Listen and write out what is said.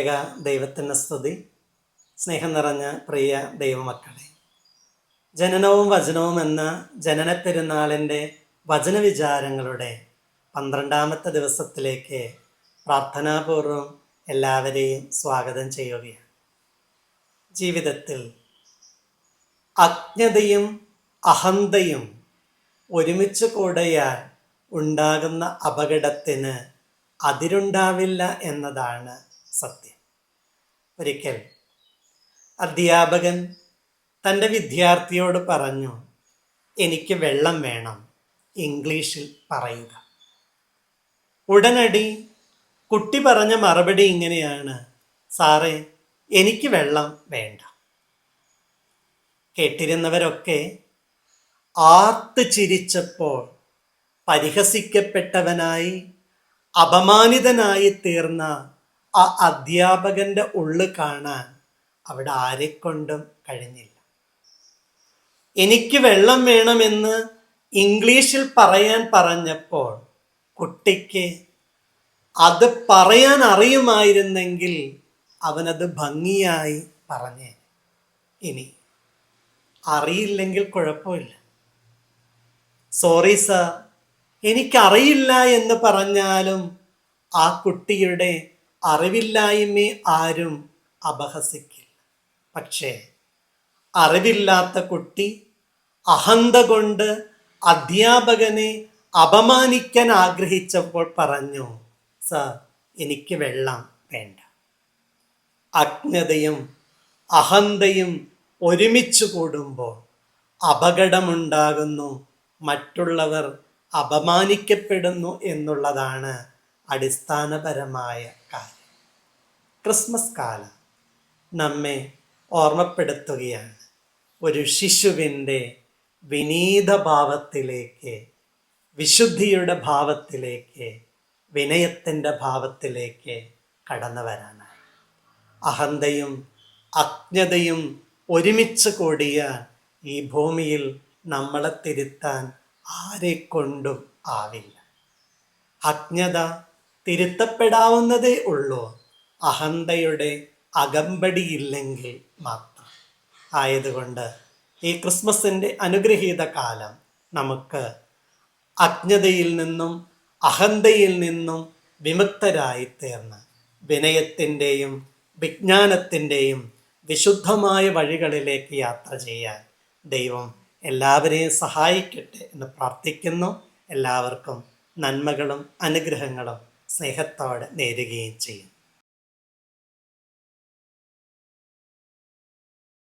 ത്രിയേക ദൈവത്തിന് സ്തുതി. സ്നേഹം നിറഞ്ഞ പ്രിയ ദൈവമക്കളെ, ജനനവും വചനവും എന്ന ജനന പെരുന്നാളിൻ്റെ വചനവിചാരങ്ങളുടെ 12ാമത്തെ ദിവസത്തിലേക്ക് പ്രാർത്ഥനാപൂർവം എല്ലാവരെയും സ്വാഗതം ചെയ്യുകയാണ്. ജീവിതത്തിൽ അജ്ഞതയും അഹന്തയും ഒരുമിച്ച് കൂടിയാൽ ഉണ്ടാകുന്ന അപകടത്തിന് അതിരുണ്ടാവില്ല എന്നതാണ് സത്യം. ഒരിക്കൽ അധ്യാപകൻ തൻ്റെ വിദ്യാർത്ഥിയോട് പറഞ്ഞു, എനിക്ക് വെള്ളം വേണം, ഇംഗ്ലീഷിൽ പറയുക. ഉടനടി കുട്ടി പറഞ്ഞ മറുപടി ഇങ്ങനെയാണ്, സാറേ, എനിക്ക് വെള്ളം വേണ്ട. കേട്ടിരുന്നവരൊക്കെ ആർത്ത് ചിരിച്ചപ്പോൾ പരിഹസിക്കപ്പെട്ടവനായി അപമാനിതനായി തീർന്ന ആ അധ്യാപകന്റെ ഉള്ളു കാണാൻ അവിടെ ആരെക്കൊണ്ടും കഴിഞ്ഞില്ല. എനിക്ക് വെള്ളം വേണമെന്ന് ഇംഗ്ലീഷിൽ പറയാൻ പറഞ്ഞപ്പോൾ കുട്ടിക്ക് അത് പറയാൻ അറിയുമായിരുന്നെങ്കിൽ അവനത് ഭംഗിയായി പറഞ്ഞേ. ഇനി അറിയില്ലെങ്കിൽ കുഴപ്പമില്ല. സോറി സാർ, എനിക്കറിയില്ല എന്ന് പറഞ്ഞാലും ആ കുട്ടിയുടെ അറിവില്ലായ്മയെ ആരും അപഹസിക്കില്ല. പക്ഷേ അറിവില്ലാത്ത കുട്ടി അഹന്ത കൊണ്ട് അധ്യാപകനെ അപമാനിക്കാൻ ആഗ്രഹിച്ചപ്പോൾ പറഞ്ഞു, സാർ, എനിക്ക് വെള്ളം വേണ്ട. അജ്ഞതയും അഹന്തയും ഒരുമിച്ച് കൂടുമ്പോൾ അപകടമുണ്ടാകുന്നു, മറ്റുള്ളവർ അപമാനിക്കപ്പെടുന്നു എന്നുള്ളതാണ് അടിസ്ഥാനപരമായ കാര്യം. ക്രിസ്മസ് കാലം നമ്മെ ഓർമ്മപ്പെടുത്തുകയാണ് ഒരു ശിശുവിൻ്റെ വിനീത ഭാവത്തിലേക്ക്, വിശുദ്ധിയുടെ ഭാവത്തിലേക്ക്, വിനയത്തിൻ്റെ ഭാവത്തിലേക്ക് കടന്നു വരാനായി. അഹന്തയും അജ്ഞതയും ഒരുമിച്ച് കൂടിയ ഈ ഭൂമിയിൽ നമ്മളെ തിരുത്താൻ ആരെക്കൊണ്ടും ആവില്ല. അജ്ഞത തിരുത്തപ്പെടാവുന്നതേ ഉള്ളൂ, അഹന്തയുടെ അകമ്പടിയില്ലെങ്കിൽ മാത്രം. ആയതുകൊണ്ട് ഈ ക്രിസ്മസിൻ്റെ അനുഗ്രഹീത കാലം നമുക്ക് അജ്ഞതയിൽ നിന്നും അഹന്തയിൽ നിന്നും വിമുക്തരായി തീർന്ന് വിനയത്തിൻ്റെയും വിജ്ഞാനത്തിൻ്റെയും വിശുദ്ധമായ വഴികളിലേക്ക് യാത്ര ചെയ്യാൻ ദൈവം എല്ലാവരെയും സഹായിക്കട്ടെ എന്ന് പ്രാർത്ഥിക്കുന്നു. എല്ലാവർക്കും നന്മകളും അനുഗ്രഹങ്ങളും സ്നേഹത്തോടെ നേരുകയും ചെയ്യും.